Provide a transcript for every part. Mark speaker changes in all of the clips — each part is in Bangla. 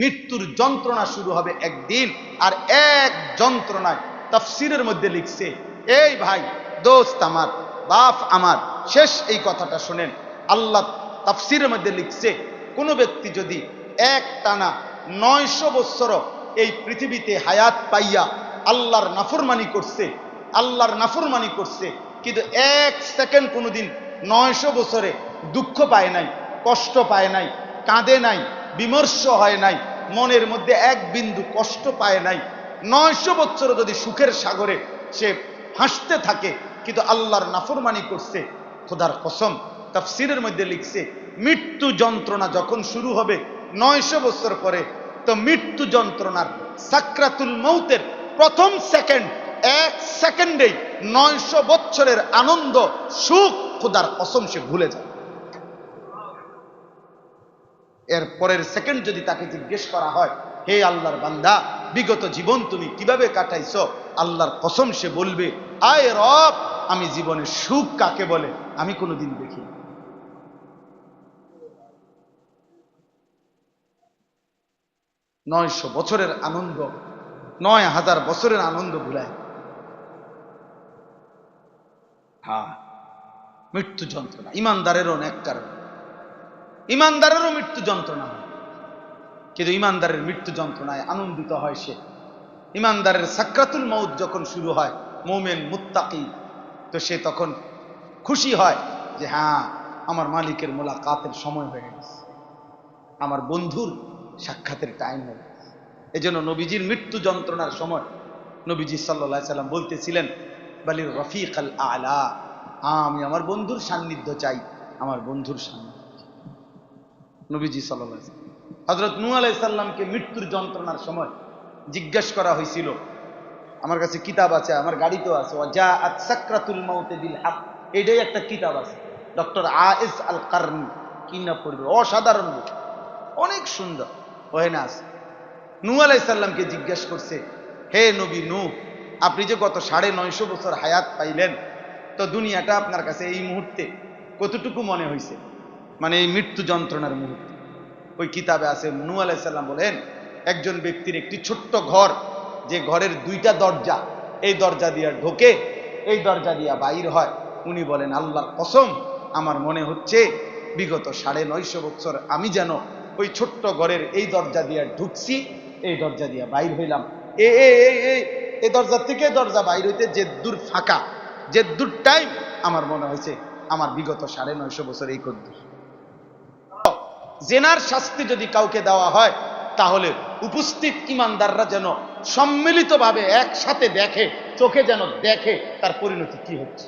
Speaker 1: মৃত্যুর যন্ত্রণা শুরু হবে একদিন, আর এক যন্ত্রণায় তাফসীরের মধ্যে লিখছে, এই ভাই, দোস্ত আমার, বাপ আমার, শেষ এই কথাটা শোনেন। আল্লাহ তাফসীরের মধ্যে লিখছে, কোন ব্যক্তি যদি এক টানা 900 বছর এই পৃথিবীতে হায়াত পাইয়া আল্লাহর নাফরমানি করছে, কিন্তু এক সেকেন্ড কোনোদিন 900 বছরে দুঃখ পায় নাই, কষ্ট পায় নাই, কাঁদে নাই, বিমর্ষ হয় নাই, মনের মধ্যে এক বিন্দু কষ্ট পায় নাই, 900 বছর যদি সুখের সাগরে সে হাসতে থাকে, কিন্তু আল্লাহর নাফরমানি করছে, খোদার কসম তাফসীরের মধ্যে লিখছে, মৃত্যু যন্ত্রণা যখন শুরু হবে 900 বছর পরে, তো মৃত্যু যন্ত্রণার সাকরাতুল মৌতের প্রথম সেকেন্ড, এক সেকেন্ডেই 900 বছরের আনন্দ সুখ খোদার কসম সে ভুলে যায়। এর পরের সেকেন্ড যদি তাকে জিজ্ঞেস করা হয়, হে আল্লাহর বান্দা, বিগত জীবন তুমি কিভাবে কাটাইছো, আল্লাহর কসম সে বলবে, আয় রব, আমি জীবনের সুখ কাকে বলে আমি কোনোদিন দেখি। 900 বছরের আনন্দ 9000 বছরের আনন্দ ভুলায়। হ্যাঁ, মৃত্যু যন্ত্রণা ইমানদারেরও অনেক কারণ, ইমানদারেরও মৃত্যু যন্ত্রণা হয়, কিন্তু ইমানদারের মৃত্যু যন্ত্রণায় আনন্দিত হয় সে। ইমানদারের সাকরাতুল মউত যখন শুরু হয়, মুমিন মুত্তাকি, তো সে তখন খুশি হয় যে হ্যাঁ, আমার মালিকের মোলাকাতের সময় হয়ে গেছে, আমার বন্ধুর সাক্ষাতের টাইম হয়ে গেছে। এই জন্য নবীজির মৃত্যু যন্ত্রণার সময় নবীজি সাল্লাল্লাহু আলাইহি সাল্লাম বলতেছিলেন, বালির রফিক আল আলা, আমি আমার বন্ধুর সান্নিধ্য চাই, আমার বন্ধুর সান্নিধ্য। নবীজি সাল্লাল্লাহু আলাইহি সাল্লাম, হযরত নূহ আলাইহিস সালামকে মৃত্যুর যন্ত্রণার সময় জিজ্ঞেস করা হয়েছিল, আমার কাছে কিতাব আছে, আমার গাড়িতেও আছে, ওয়াজাআত সাকরাতুল মাউত বিল হক, এটাই একটা কিতাব আছে, ডক্টর আইজ আল কারনি, কি না পড়বে, অসাধারণ বই, অনেক সুন্দর। ওখানে আছে, নূহ আলাইহিস সালামকে জিজ্ঞেস করছে, হে নবী নূহ, আপনি যে গত 950 বছর হায়াত পাইলেন, তো দুনিয়াটা আপনার কাছে এই মুহূর্তে কতটুকু মনে হয়েছে, মানে এই মৃত্যু যন্ত্রণার মুহূর্তে। ওই কিতাবে আছে, নূহ আলাইহিস সালাম বলেন, একজন ব্যক্তির একটি ছোট্ট ঘর, যে ঘরের 2টা দরজা, এই দরজা দিয়া ঢোকে, এই দরজা দিয়া বাইর হয়, উনি বলেন, আল্লাহর কসম, আমার মনে হচ্ছে বিগত 950 বছর আমি যেন ওই ছোট্ট ঘরের এই দরজা দিয়া ঢুকছি, এই দরজা দিয়া বাইর হইলাম, এই দরজা থেকে দরজা বাইর হইতে যে দূর ফাঁকা, যে দূর টাইম, আমার মনে হয়েছে আমার বিগত 950 বছর এই কদ্দুর। জেনার শাস্তি যদি কাউকে দেওয়া হয়, তাহলে উপস্থিত ইমানদাররা যেন সম্মিলিতভাবে একসাথে দেখে, চোখে যেন দেখে তার পরিণতি কি হচ্ছে।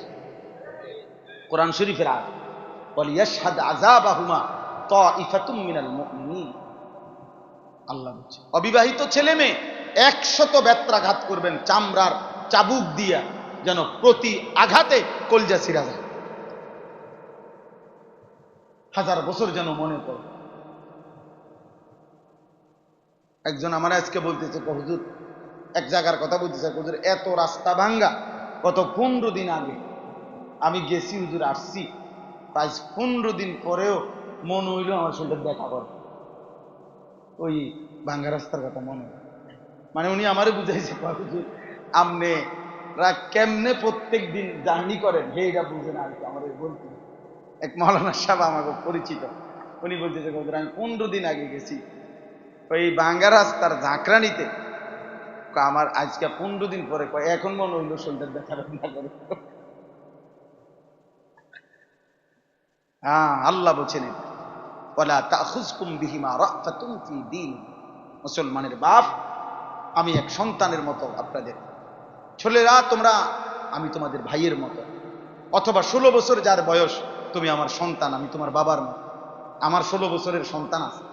Speaker 1: কোরআন শরীফের আয়াত, ওয়ালিয়াশহাদ আযাবাহুমা তাইফাতুম মিনাল মুমিনিন। আল্লাহ বলছে, অবিবাহিত ছেলে মেয়ে 100 ব্যত্রাঘাত করবেন চামড়ার চাবুক দিয়া, যেন প্রতি আঘাতে কলজা ছিঁড়া যায়, 1000 বছর যেন মনে পড়ে। একজন আমার আজকে বলতেছে, হুজুর, এক জায়গার কথা বলতেছে, হুজুর এত রাস্তা ভাঙ্গা, গত 15 দিন আগে আমি গেছি, হুজুর আসছি, আজ 15 দিন পরেও মন হইল আমার সাথে দেখা কর, ওই ভাঙ্গা রাস্তার কথা মনে হয়। মানে উনি আমারে বুঝাইছে, হুজুর আপনারা কেমনে প্রত্যেক দিন জার্নি করেন, এইটা বুঝেন আর কি। আমার বলতে এক মৌলানা সাহেব আমাকে পরিচিত, উনি বলতেছে, হুজুর আমি 15 দিন আগে গেছি ওই ভাঙ্গা রাস্তার ঝাঁকড়ানিতে, আমার আজকে 15 দিন পরে এখন মনে হইলো শরীরের দেখা না করে। হ্যাঁ, আল্লাহ বলছেন, ওয়ালা তাখুযকুম বিহিমা রাফাতুন ফি দীন। মুসলমানের বাপ, আমি এক সন্তানের মতো আপনাদের, ছেলেরা তোমরা, আমি তোমাদের ভাইয়ের মতো। অথবা 16 বছর যার বয়স, তুমি আমার সন্তান, আমি তোমার বাবার মতো। আমার 16 বছরের সন্তান আছে,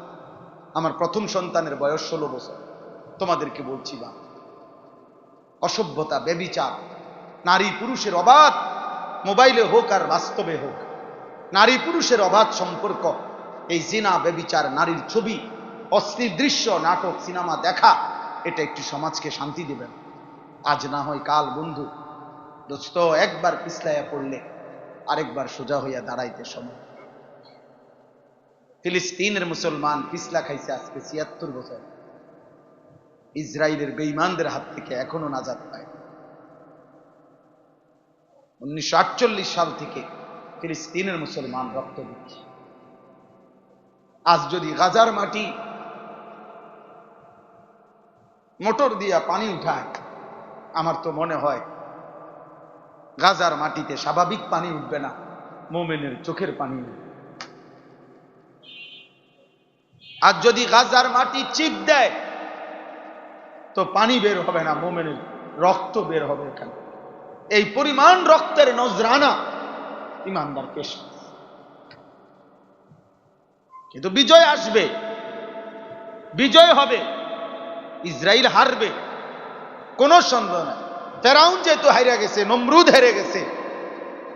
Speaker 1: আমার প্রথম সন্তানের বয়স 16 বছর। তোমাদেরকে বলছি, বা অসভ্যতা, ব্যভিচার, নারী পুরুষের অবাধ, মোবাইলে হোক আর বাস্তবে হোক, নারী পুরুষের অবাধ সম্পর্ক, এই জিনা, ব্যভিচার, নারীর ছবি, অশ্লীল দৃশ্য, নাটক, সিনেমা দেখা, এটা একটি সমাজকে শান্তি দেবে না। আজ না হয় কাল বন্ধু, দোস্ত, একবার পিছলাইয়া পড়লে আরেকবার সোজা হইয়া দাঁড়াইতে সময়। ফিলিস্তিনের মুসলমান পিছলা খাইছে আজকে ৭৬ বছর, ইসরায়েলের বেঈমানদের হাত থেকে এখনো নাজাত পায়। 1948 সাল থেকে ফিলিস্তিনের মুসলমান রক্ত দিচ্ছে। আজ যদি গাজার মাটি মোটর দিয়া পানি উঠায়, আমার তো মনে হয় গাজার মাটিতে স্বাভাবিক পানি উঠবে না, মোমেনের চোখের পানি উঠবে। আর যদি গাজার মাটি চিপ দেয় তো পানি বের হবে না, মোমেনের রক্ত বের হবে এখানে। এই পরিমাণ রক্তের নজরানা ইমানদার পেশ। কিন্তু বিজয় আসবে, বিজয় হবে, ইসরায়েল হারবে, কোনো সন্দেহ নাই। ফেরাউন যেহেতু হারিয়ে গেছে, নমরুদ হেরে গেছে,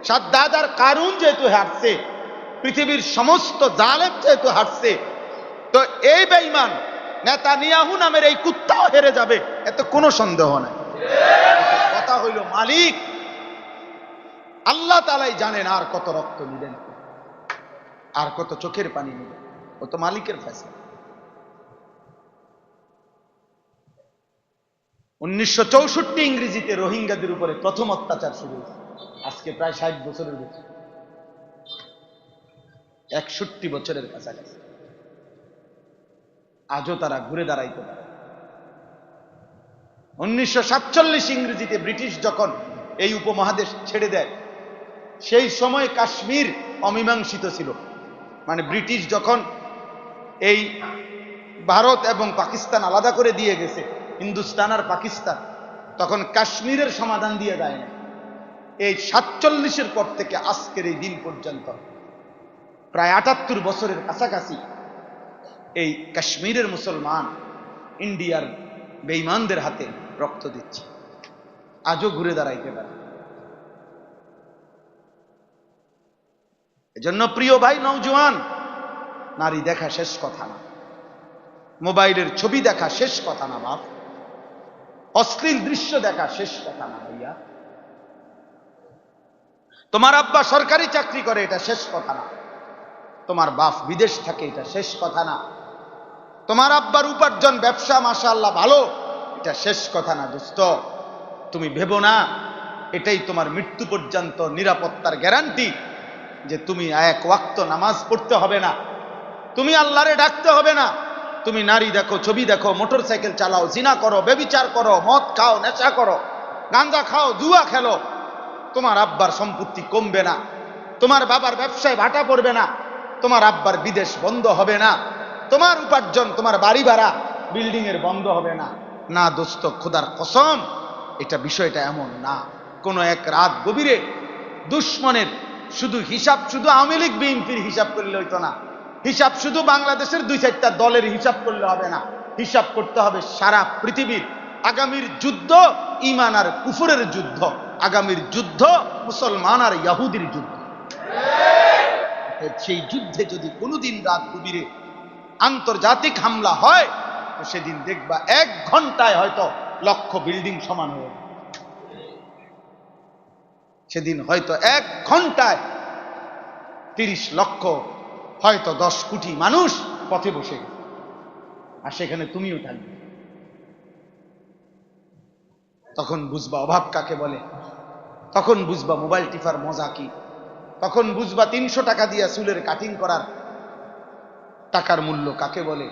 Speaker 1: সাদ্দাদ আর কারুন যেহেতু হারছে, পৃথিবীর সমস্ত জালেম যেহেতু হারছে, তো এই বেঈমান নেতানিয়াহু নামের এই কুত্তাও হেরে যাবে, এতে কোনো সন্দেহ নাই। কথা হইল মালিক আল্লাহ তাআলাই জানেন আর কত রক্ত নিবেন, আর কত চোখের পানি নিবেন, ও তো মালিকের ফয়সালা। 1964 ইংরেজিতে রোহিঙ্গাদের উপরে প্রথম অত্যাচার শুরু হয়েছে, আজকে প্রায় 60 বছরের বেশি, 61 বছরের কাছাকাছি। আজও তারা ঘুরে দাঁড়াইতে পারে। 1947 ইংরেজিতে ব্রিটিশ যখন এই উপমহাদেশ ছেড়ে দেয়, সেই সময় কাশ্মীর অমীমাংসিত ছিল। মানে ব্রিটিশ যখন এই ভারত এবং পাকিস্তান আলাদা করে দিয়ে গেছে, হিন্দুস্তান আর পাকিস্তান, তখন কাশ্মীরের সমাধান দিয়ে যায় না। এই 47-এর পর থেকে আজকের এই দিন পর্যন্ত প্রায় 78 বছরের কাছাকাছি এই কাশ্মীরের মুসলমান ইন্ডিয়ার বেঈমানদের হাতে রক্ত দিচ্ছে, আজও ঘুরে দাঁড়াইতে পারে। এজন্য প্রিয় ভাই নওজোয়ান, নারী দেখা শেষ কথা না, মোবাইলের ছবি দেখা শেষ কথা না বাপ, অশ্লীল দৃশ্য দেখা শেষ কথা না ভাইয়া, তোমার আব্বা সরকারি চাকরি করে এটা শেষ কথা না, তোমার বাপ বিদেশ থাকে এটা শেষ কথা না, তোমার আব্বার উপার্জন ব্যবসা মাশাআল্লাহ ভালো, এটা শেষ কথা না। দোস্ত, তুমি ভেবো না এটাই তোমার মৃত্যু পর্যন্ত নিরাপত্তার গ্যারান্টি, যে তুমি এক ওয়াক্ত নামাজ পড়তে হবে না, তুমি আল্লাহরে ডাকতে হবে না, তুমি নারী দেখো, ছবি দেখো, মোটরসাইকেল চালাও, জিনা করো, ব্যভিচার করো, মদ খাও, নেশা করো, গাঁজা খাও, জুয়া খেলো, তোমার আব্বার সম্পত্তি কমবে না, তোমার বাবার ব্যবসায় ভাটা পড়বে না, তোমার আব্বার বিদেশ বন্ধ হবে না, তোমার উপার্জন, তোমার বাড়ি ভাড়া, বিল্ডিং এর বন্ধ হবে না। না দোস্ত, খোদার কসম, এটা বিষয়টা এমন না। কোন এক রাত গভীরে দুশ্মনের শুধু হিসাব, শুধু আওয়ামী লীগ বিএনপির হিসাব করলে হইতো না, হিসাব শুধু বাংলাদেশের 2-4টা দলের হিসাব করলে হবে না, হিসাব করতে হবে সারা পৃথিবীর। আগামীর যুদ্ধ ঈমান আর কুফরের যুদ্ধ, আগামীর যুদ্ধ মুসলমান আর ইহুদির যুদ্ধ। সেই যুদ্ধে যদি কোনোদিন রাত গভীরে আন্তর্জাতিক হামলা হয়, তো সেদিন দেখবা 1 ঘন্টায় হয়তো লক্ষ বিল্ডিং সমান হয়ে, সেদিন হয়তো 1 ঘন্টায় 30 লক্ষ, হয়তো 10 কোটি মানুষ পথে বসে গেছে, আর সেখানে তুমিও থাকবে। তখন বুঝবা অভাব কাকে বলে, তখন বুঝবা মোবাইল টিপার মজা কি, তখন বুঝবা 300 টাকা দিয়ে চুলের কাটিং করার টাকার মূল্য কাকে বলে,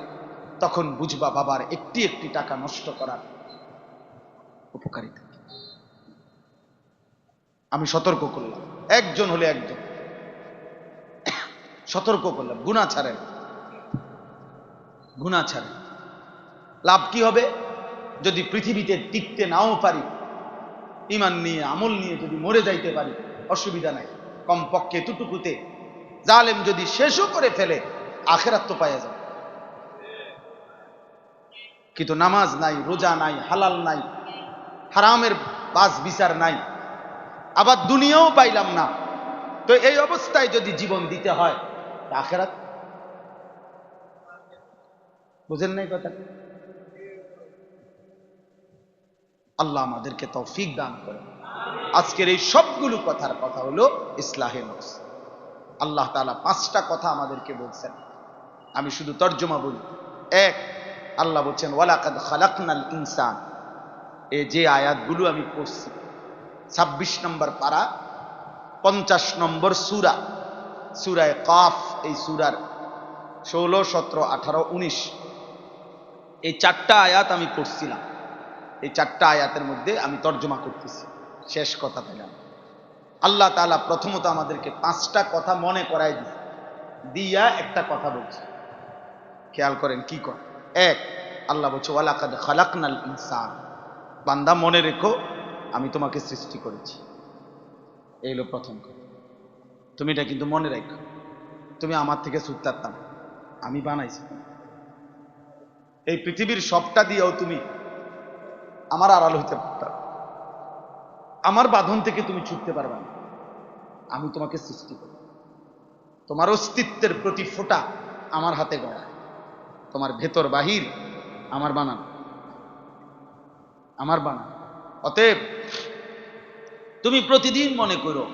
Speaker 1: তখন বুঝবা বাবার একটি একটি টাকা নষ্ট করার উপকারিতা। আমি সতর্ক করলাম, একজন হলে একজন সতর্ক করলাম, গুনাহ ছাড়েন, গুনাহ ছাড়েন। লাভ কি হবে? যদি পৃথিবীতে টিকতে নাও পারি, ঈমান নিয়ে আমল নিয়ে যদি মরে যাইতে পারি, অসুবিধা নাই, কমপক্ষে এতটুকুতে জালেম যদি শেষও করে ফেলে, আখিরাত তো পাওয়া যায়। কিন্তু নামাজ নাই, রোজা নাই, হালাল নাই, হারামের বাস বিচার নাই, আবার দুনিয়াও পাইলাম না, তো এই অবস্থায় যদি জীবন দিতে হয়, আখিরাত বুঝেন নাই কথা? আল্লাহ আমাদেরকে তৌফিক দান করে। আজকের এই সবগুলো কথার কথা হলো ইসলাহে নফস। আল্লাহ তাআলা 5টা কথা আমাদেরকে বলছেন। আমি শুধু তর্জমা বলি। এক, আল্লাহ বলছেন ওয়ালাকাদ খালাকনাল ইনসান। এই যে আয়াতগুলো আমি পড়ছি 26 নম্বর পারা 50 নম্বর সূরা, সূরায়ে কাফ, এই সূরার 16, 17, 18, 19 এই 4টা আয়াত আমি পড়ছিলাম। এই 4টা আয়াতের মধ্যে আমি তর্জমা করতেছি। শেষ কথা পেলাম, আল্লাহ তাআলা প্রথমত আমাদেরকে 5টা কথা মনে করাই দিয়া একটা কথা বলছে। খেয়াল করেন কি কর। এক, আল্লাহ বলছে ওয়ালাকাদ খালাকনাল ইনসান, বান্দা মনে রেখো আমি তোমাকে সৃষ্টি করেছি। এই হলো প্রথম কথা। তুমি এটা কিন্তু মনে রাখো, তুমি আমার থেকে ছুটতাম, আমি বানাইছি। এই পৃথিবীর সবটা দিয়েও তুমি আমার আড়াল হইতে পারতাম, আমার বাঁধন থেকে তুমি ছুটতে পারবে না। আমি তোমাকে সৃষ্টি করি, তোমার অস্তিত্বের প্রতি ফোঁটা আমার হাতে গড়া, তোমার ভেতর বাহির আমার বানানো, আমার বানানো। অতএব তুমি প্রতিদিন মনে করো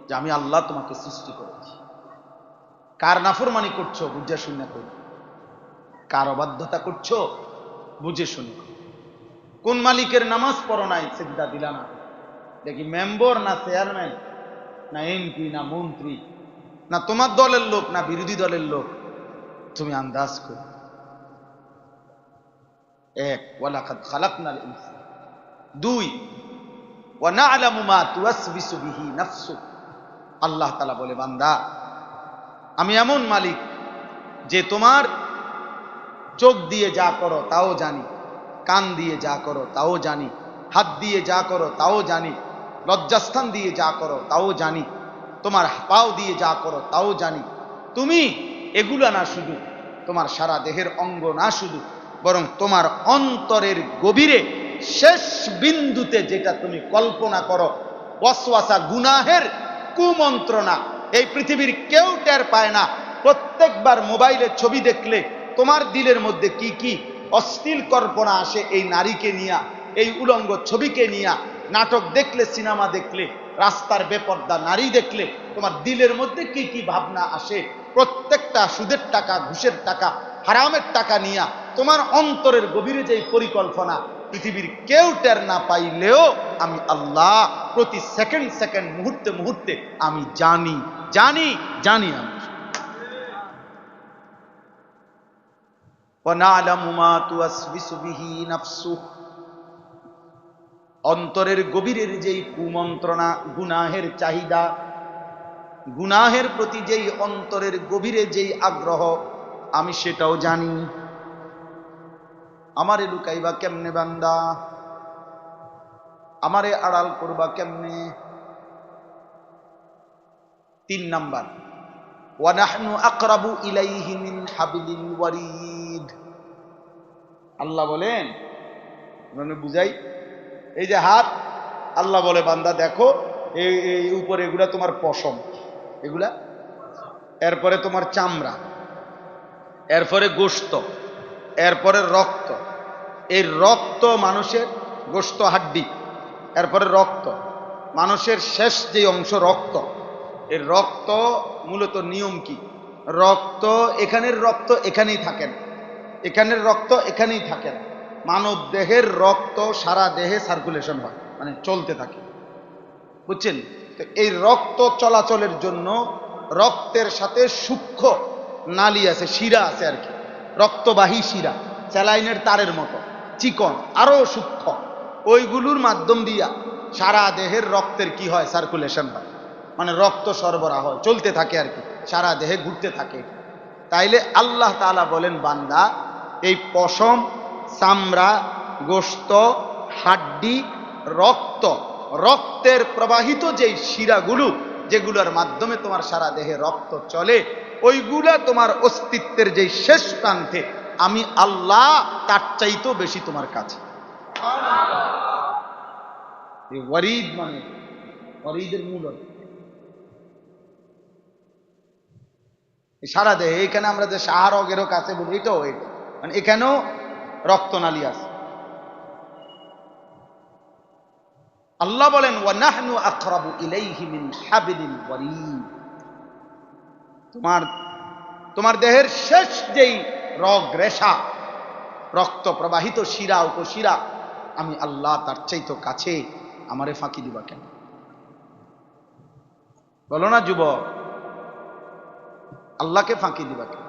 Speaker 1: যে আমি আল্লাহ তোমাকে সৃষ্টি করেছি। কার নাফরমানি করছো বুঝে শুনে করো, কার অবাধ্যতা করছো বুঝে শুনে করো। কোন মালিকের নামাজ পড়ো নাই, সিজদা দিলা না, দেখি মেম্বার না চেয়ারম্যান না এমপি না মন্ত্রী না তোমার দলের লোক না বিরোধী দলের লোক, তুমি আন্দাজ করো। এক, ওয়ালাকাদ খালাকনাল ইনসান। দুই, ওয়া না'লামু মা তুওয়াসবিসু বিহি নাফসুক। আল্লাহ তাআলা বলে বান্দা আমি এমন মালিক যে তোমার চোখ দিয়ে যা করো তাও জানি, কান দিয়ে যা করো তাও জানি, হাত দিয়ে যা করো তাও জানি, লজ্জাস্থান দিয়ে যা করো তাও জানি, তোমার পাও দিয়ে যা করো তাও জানি। তুমি এগুলা না শুধু তোমার সারা দেহের অঙ্গ না শুধু, বরং তোমার অন্তরের গভীরে শেষ বিন্দুতে যেটা তুমি কল্পনা করো, ওয়াসওয়াসা, গুনাহের কুমন্ত্রণা, এই পৃথিবীর কেউ টের পায় না। প্রত্যেকবার মোবাইলে ছবি দেখলে তোমার দিলের মধ্যে কি কি অশ্লীল কল্পনা আসে, এই নারীকে নিয়া, এই উলঙ্গ ছবিকে নিয়া, নাটক দেখলে, সিনেমা দেখলে, রাস্তার বেপর্দা নারী দেখলে তোমার দিলের মধ্যে কি কি ভাবনা আসে, প্রত্যেকটা সুদের টাকা, ঘুষের টাকা, হারামের টাকা নিয়া তোমার অন্তরের গভীরে যে পরিকল্পনা, পৃথিবীর কেউ টের না পাইলেও আমি আল্লাহ প্রতি সেকেন্ড সেকেন্ড, মুহূর্তে মুহূর্তে আমি জানি জানি জানি। আমি ওয়ানা'লামু মা তুওয়াসবিসু বিহি নাফসুক, অন্তরের গভীরের যেই কুমন্ত্রণা, গুনাহের চাহিদা, গুনাহের প্রতি যেই অন্তরের গভীরে যেই আগ্রহ, আমি সেটাও জানি। আমারে লুকাইবা কেমনে বান্দা, আমারে আড়াল করবা কেমনে। 3 নাম্বার, ওয়া নাহনু আকরাবু ইলাইহি মিন হাবলিল ওয়ারিদ। আল্লাহ বলেন, মানে বুঝাই, এই যে হাত, আল্লাহ বলে বান্দা দেখো এই উপরে এগুলা তোমার পশম, এগুলা, এরপরে তোমার চামড়া, এরপরে গোশত, এরপরে রক্ত। এই রক্ত মানুষের, গোশত হাড্ডি, এরপরে রক্ত, মানুষের শেষ যে অংশ রক্ত। এই রক্ত মূলত নিয়ম কি, রক্ত এখানের রক্ত এখানেই থাকেন, এখানের রক্ত এখানেই থাকেন। মানব দেহের রক্ত সারা দেহে সার্কুলেশন হয়, মানে চলতে থাকে, বুঝছেন? তো এই রক্ত চলাচলের জন্য রক্তের সাথে সূক্ষ্ম নালী আছে, শিরা আছে আর কি, রক্তবাহী শিরা, স্যালাইনের তারের মতো চিকন, আরো সূক্ষ্ম, ওইগুলোর মাধ্যম দিয়া সারা দেহের রক্তের কি হয়, সার্কুলেশন হয়, মানে রক্ত সরবরাহ হয়, চলতে থাকে আর কি, সারা দেহে ঘুরতে থাকে। তাইলে আল্লাহ তাআলা বলেন বান্দা এই পশম, চামড়া, গোশত, হাড্ডি, রক্ত, রক্তের প্রবাহিত যেই শিরাগুলো, যেগুলোর মাধ্যমে তোমার সারা দেহে রক্ত চলে, ওইগুলা তোমার অস্তিত্বের যেই শেষ প্রান্তে আমি আল্লাহ তার চাইতেও বেশি তোমার কাছে। ওয়ারিদ মানে ওয়ারিদের মূল সারা দেহে, এখানে আমরা যে শাহরগেরও কাছে বলি, এটাও এটা, মানে এখানেও রক্তনালী আছে। আল্লাহ বলেন ওয়া নাহনু আকরাবু ইলাইহি মিন হাবলিল ওয়ারিদ, তোমার দেহের শেষ যেই রগ রেশা, রক্ত প্রবাহিত শিরা উপশিরা, আমি আল্লাহ তার চাইতো কাছে, আমারে ফাঁকি দিবা কেন? বলো না যুবক, আল্লাহকে ফাঁকি দিবা কেন?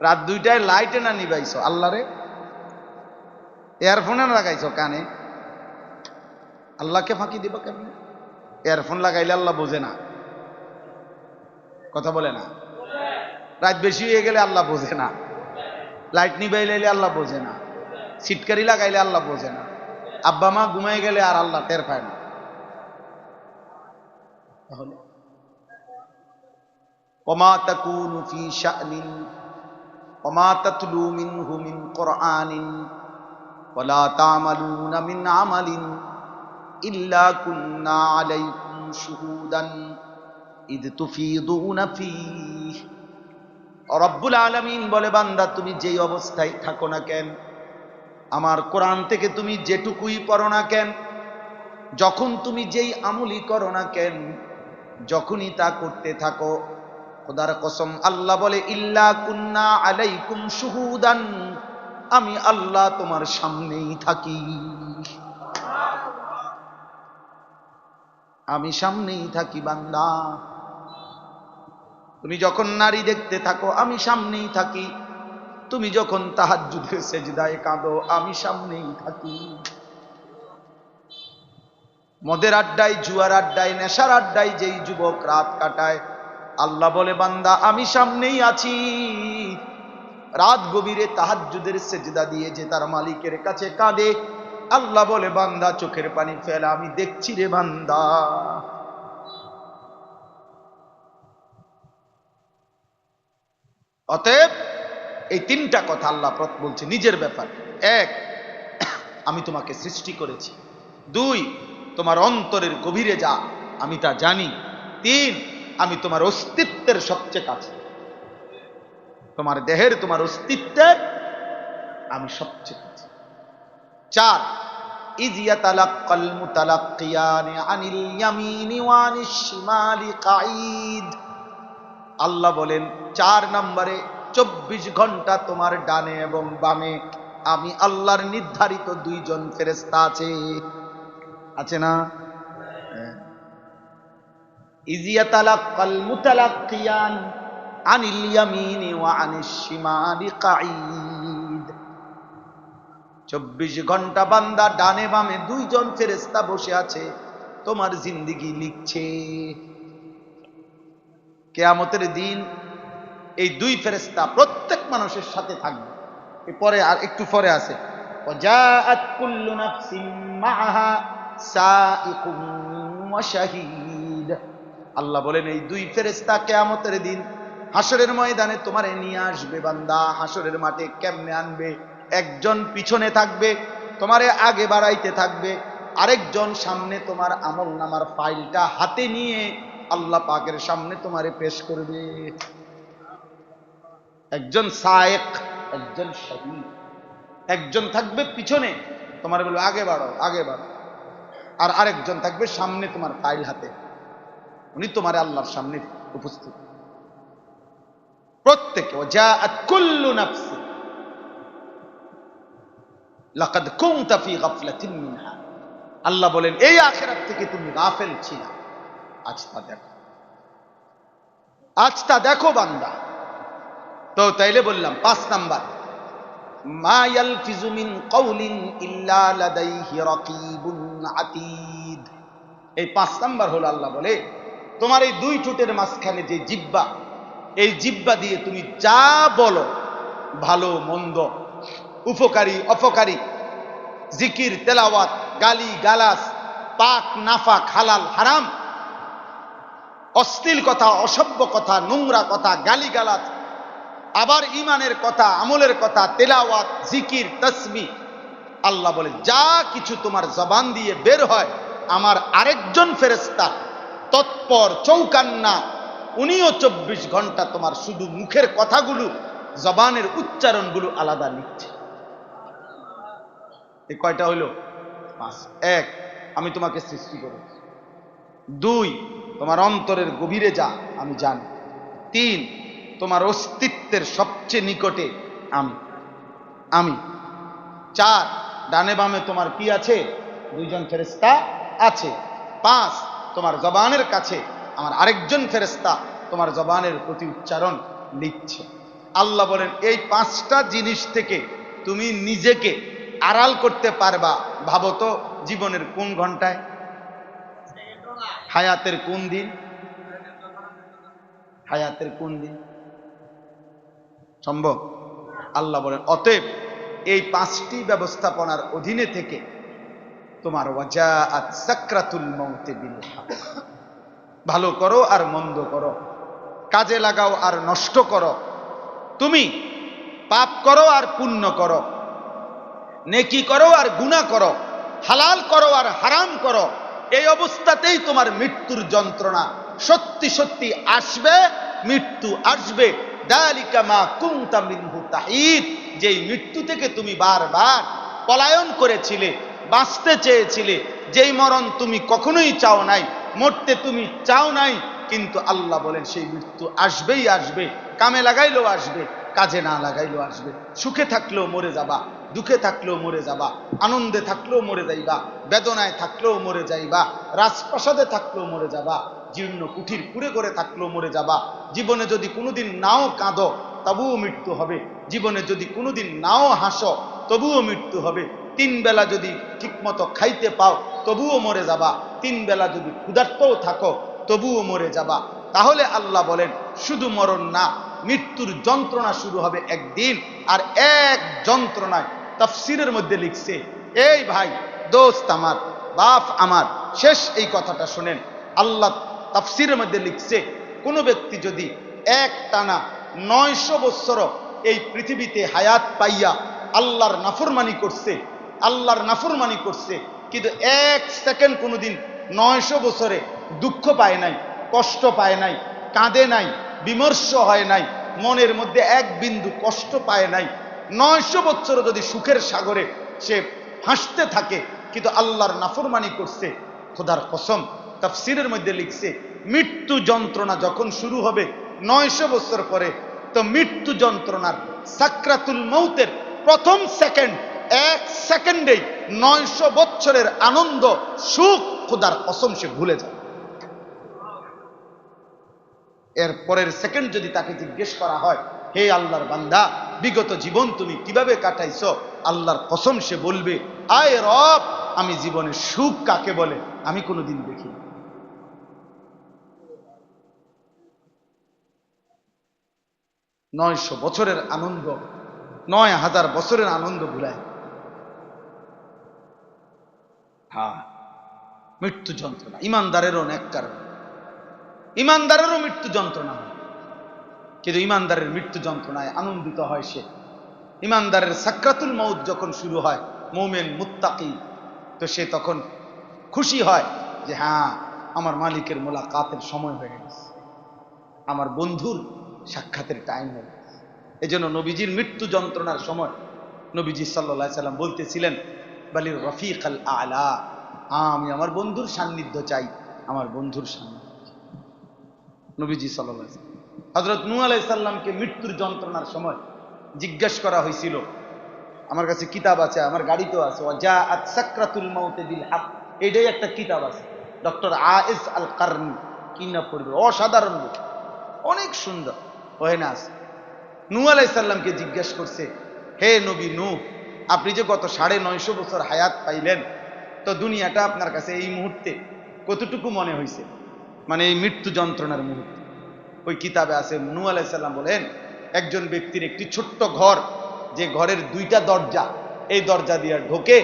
Speaker 1: রাত 2টায় লাইটে না নিবাইছো আল্লাহরে, ইয়ারফোনে না লাগাইছো কানে, আল্লাহকে ফাঁকি দিবা কেন? ইয়ারফোন লাগাইলে আল্লাহ বোঝে না, কথা বলে না। রাত বেশি হয়ে গেলে আল্লাহ বোঝে না, লাইট নিবাইলে আল্লাহ বোঝে না, সিটকারি লাগাইলে আল্লাহ বোঝে না, আব্বা মা ঘুমাই গেলে আর আল্লাহ টের পায় না। তাহলে ওমা তাকুনু ফি শা'নিন ওমা তাতলু মিনহু মিন কুরআনিন ওয়ালা তা'মালুনা মিন আমালিন ইল্লা কুন্না আলাইকুম শুহুদান ইদ তুফিদুনা ফীহ। রব্বুল আলামিন বলে, বান্দা তুমি যেই অবস্থায় থাকো না কেন, আমার কোরআন থেকে তুমি যেটুকুই পড়ো না কেন, যখন তুমি যেই আমলই করো না কেন, যখনই তা করতে থাকো, খোদার কসম আল্লাহ বলে, ইল্লা কুন্না আলাইকুম শুহুদান, আমি আল্লাহ তোমার সামনেই থাকি, আমি সামনেই থাকি বান্দা। তুমি যখন নারী দেখতে থাকো, আমি সামনেই থাকি। তুমি যখন তাহাজ্জুদের সেজদায় কাঁদো, আমি সামনেই থাকি। মদের আড্ডায়, জুয়ার আড্ডায়, নেশার আড্ডায় যেই যুবক রাত কাটায়, আল্লাহ বলে, বান্দা আমি সামনেই আছি। রাত গভীরে তাহাজ্জুদের সেজদা দিয়ে যে তার মালিকের কাছে কাঁদে, আল্লাহ বলে, বান্দা চোখের পানি ফেলা, আমি দেখছি রে বান্দা। অতএব এই 3টা কথা আল্লাহ বলছে নিজের ব্যাপার। 1, আমি তোমাকে সৃষ্টি করেছি। 2, তোমার অন্তরের গভীরে যা, আমি তা জানি। 3, আমি তোমার অস্তিত্বের সবচেয়ে কাছে, তোমার দেহের, তোমার অস্তিত্বে আমি সবচেয়ে কাছে। 4, ইয ইয়াতালাক্কাল মুতালাক্কিয়ানি আনিল ইয়ামিনি ওয়া আনিশ শিমালি কাঈদ। আল্লাহ বলেন 4 নম্বরে 24 ঘন্টা তোমার ডানে এবং বামে আমি আল্লাহর নির্ধারিত 2 জন ফেরেশতা আছে, আছে না? ইয ইয়াতালাক্কাল মুতালাক্কিয়ান আনিল ইয়ামিনি ওয়া আনিশ শিমালি কাঈদ। 24 ঘন্টা বান্দা ডানে বামে 2 জন ফেরেশতা বসে আছে, তোমার জিন্দেগি লিখছে। কিয়ামতের দিন এই 2 ফেরেশতা প্রত্যেক মানুষের সাথে থাকবে। এরপরে আর একটু পরে আছে, ওয়াজাআত কুল্লু নাফসিন মাআহা সাইকুম ওয়া শাহীদ। আল্লাহ বলেন এই 2 ফেরেশতা কিয়ামতের দিন হাসরের ময়দানে তোমারে নিয়ে আসবে বান্দা। হাসরের মাঠে কেমনে আনবে? একজন পিছনে থাকবে, তোমারে আগে বাড়াইতে থাকবে, আরেকজন সামনে তোমার আমলনামার ফাইলটা হাতে নিয়ে আল্লাহ পাকের সামনে তোমারে পেশ করবে। একজন সায়েক, একজন শাহীদ। একজন থাকবে পিছনে, তোমার বলবে আগে বাড়ো আগে বাড়ো, আর আরেকজন থাকবে সামনে তোমার ফাইল হাতে, উনি তোমার আল্লাহর সামনে উপস্থিত। প্রত্যেকে ওয়াজাআত কুল্লু নাফসি লাকাদ কুনতা ফি গাফলাতিন মিনহা। আল্লাহ বলেন এই আখিরাত থেকে তুমি গাফেল ছিলা, আজ তা দেখো, আজ তা দেখো বান্দা। তো তাইলে বললাম 5 নাম্বার, মা ইয়ালফিজু মিন কাউলিন ইল্লা লাদাইহি রাকিবুন আতীদ। এই 5 নাম্বার হলো আল্লাহ বলে তোমার এই 2 ঠোঁটের মাঝখানে যে জিহ্বা, এই জিহ্বা দিয়ে তুমি যা বলো, ভালো মন্দ, উপকারী অপকারী, জিকির তেলাওয়াত, গালি গালাস, পাক নাফাক, হালাল হারাম, অশ্লীল কথা, অসভ্য কথা, নোংরা কথা, গালি গালাস, আবার ইমানের কথা, আমলের কথা, তেলাওয়াত, জিকির, তাসবিহ, আল্লাহ বলে যা কিছু তোমার জবান দিয়ে বের হয়, আমার আরেকজন ফেরেশতা তৎপর চৌকান্না, উনিও 24 ঘন্টা তোমার শুধু মুখের কথাগুলো, জবানের উচ্চারণগুলো আলাদা লিখছে। এই কয়টা হইল? 5। 1, আমি তোমাকে সৃষ্টি করেছি। 2, তোমার অন্তরের গভীরে যা আমি জানি। 3, তোমার অস্তিত্বের সবচেয়ে নিকটে আমি আমি 4 ডানে বামে তোমার কি আছে? 2 জন ফেরেশতা আছে। 5 তোমার জবানের কাছে আমার আরেকজন ফেরেশতা তোমার জবানের প্রতি উচ্চারণ লিখছে। আল্লাহ বলেন এই 5টা জিনিস থেকে তুমি নিজেকে আড়াল করতে পারবা। ভাবো তো জীবনের কোন ঘন্টায়, হায়াতের কোন দিন, হায়াতের কোন দিন সম্ভব? আল্লাহ বলেন অতএব এই 5টি ব্যবস্থাপনার অধীনে থেকে তোমার ওয়াজাআত সাকরাতুল মাউতি বিল হক, ভালো করো আর মন্দ করো, কাজে লাগাও আর নষ্ট করো, তুমি পাপ করো আর পুণ্য করো, নেকি করো আর গুনাহ করো, হালাল করো আর হারাম করো, এই অবস্থাতেই তোমার মৃত্যুর যন্ত্রণা সত্যি সত্যি আসবে। মৃত্যু আসবে। দালিকা মা কুনতা মিনহু তাহিদ, যেই মৃত্যু থেকে তুমি বারবার পলায়ন করেছিলে, বাঁচতে চেয়েছিলে, যেই মরণ তুমি কখনোই চাও নাই, মরতে তুমি চাও নাই, কিন্তু আল্লাহ বলেন সেই মৃত্যু আসবেই আসবে। কামে লাগাইলেও আসবে, কাজে না লাগাইলেও আসবে। সুখে থাকলেও মরে যাবা, দুঃখে থাকলেও মরে যাবা, আনন্দে থাকলেও মরে যাইবা, বেদনায় থাকলেও মরে যাইবা, রাজপ্রাসাদে থাকলেও মরে যাবা, জীর্ণ কুঠির কুড়ে করে থাকলেও মরে যাবা। জীবনে যদি কোনোদিন নাও কাঁদো তবুও মৃত্যু হবে, জীবনে যদি কোনোদিন নাও হাসো তবুও মৃত্যু হবে। 3 বেলা যদি ঠিকমতো খাইতে পাও তবুও মরে যাবা, 3 বেলা যদি ক্ষুধার্তও থাকো তবুও মরে যাবা। তাহলে আল্লাহ বলেন শুধু মরণ না, মৃত্যুর যন্ত্রণা শুরু হবে একদিন। আর এক যন্ত্রণায় তাফসীরের মধ্যে লিখছে, এই ভাই দোস্ত আমার, বাপ আমার, শেষ এই কথাটা শুনেন। আল্লাহ তাফসীরের মধ্যে লিখছে কোন ব্যক্তি যদি এক টানা 900 বছর এই পৃথিবীতে হায়াত পাইয়া আল্লাহর নাফরমানি করছে, আল্লাহর নাফরমানি করছে, কিন্তু 1 সেকেন্ড কোনোদিন 900 বছরে দুঃখ পায় নাই, কষ্ট পায় নাই, কাঁদে নাই, বিমর্ষ হয় নাই, মনের মধ্যে এক বিন্দু কষ্ট পায় নাই, 900 বছর যদি সুখের সাগরে সে হাসতে থাকে, কিন্তু আল্লাহর নাফরমানি করছে, খোদার কসম তাফসীরের মধ্যে লিখছে মৃত্যু যন্ত্রণা যখন শুরু হবে 900 বছর পরে, তো মৃত্যু যন্ত্রণার সাকরাতুল মৌতের প্রথম সেকেন্ড, 1 সেকেন্ডেই 900 বছরের আনন্দ সুখ খোদার কসম সে ভুলে যায়। এর পরের সেকেন্ড যদি তাকে জিজ্ঞেস করা হয়, হে আল্লাহর বান্দা বিগত জীবন তুমি কিভাবে কাটাইছো, আল্লাহর কসম সে বলবে, আয় রব আমি জীবনের সুখ কাকে বলে আমি কোনোদিন দেখিনি। নয়শো বছরের আনন্দ 9000 বছরের আনন্দ ভুলায়। হ্যাঁ, মৃত্যু যন্ত্রণা ইমানদারেরও নেককার, ইমানদারেরও মৃত্যু যন্ত্রণা, কিন্তু ইমানদারের মৃত্যু যন্ত্রণায় আনন্দিত হয় সে। ইমানদারের সাকরাতুল মউত যখন শুরু হয়, মুমিন মুত্তাকি, তো সে তখন খুশি হয় যে হ্যাঁ আমার মালিকের মোলাকাতের সময় হয়ে গেছে, আমার বন্ধুর সাক্ষাতের টাইম হয়ে গেছে। এই জন্য নবীজির মৃত্যু যন্ত্রণার সময় নবীজি সাল্লাল্লাহু আলাইহি সাল্লাম বলতেছিলেন, বালির রফিক আল আলা, আমি আমার বন্ধুর সান্নিধ্য চাই, আমার বন্ধুর সান্নিধ্য। নবীজি সাল্লাল্লাহু আলাইহি সাল্লাম, হযরত নূহ আলাইহিস সালামকে মৃত্যুর যন্ত্রণার সময় জিজ্ঞেস করা হয়েছিল, আমার কাছে কিতাব আছে, আমার গাড়িতেও আছে, ওয়াজাআত সাকরাতুল মাউত বিল হক, এটাই একটা কিতাব আছে, ডক্টর আয়েজ আল কারনি, কি না পড়বে, অসাধারণ বই, অনেক সুন্দর। ওখানে আছে নূহ আলাইহিস সালামকে জিজ্ঞেস করছে, হে নবী নূহ, আপনি যে গত 950 বছর হায়াত পাইলেন, তো দুনিয়াটা আপনার কাছে এই মুহূর্তে কতটুকু মনে হয়েছে, মানে এই মৃত্যু যন্ত্রণার মুহূর্তে। ওই কিতাবে আছে নূহ আলাইহিস সালাম বলেন, একজন ব্যক্তির একটি ছোট্ট ঘর, যে ঘরের 2টা দরজা, এই দরজা দিয়া ঢোকে,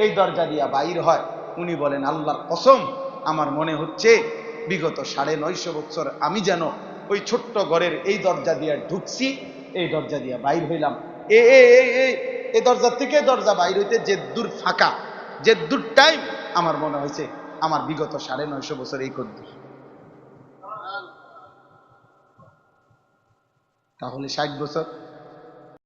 Speaker 1: এই দরজা দিয়া বাইর হয়, উনি বলেন আল্লাহর কসম আমার মনে হচ্ছে বিগত 950 বছর আমি যেন ওই ছোট্ট ঘরের এই দরজা দিয়া ঢুকছি, এই দরজা দিয়া বাইর হইলাম, এই দরজা থেকে দরজা বাইর হইতে যে দূর ফাঁকা, যে দূর টাইম, আমার মনে হয়েছে আমার বিগত 950 বছর এই কদ্দুর। তাহলে 60 বছর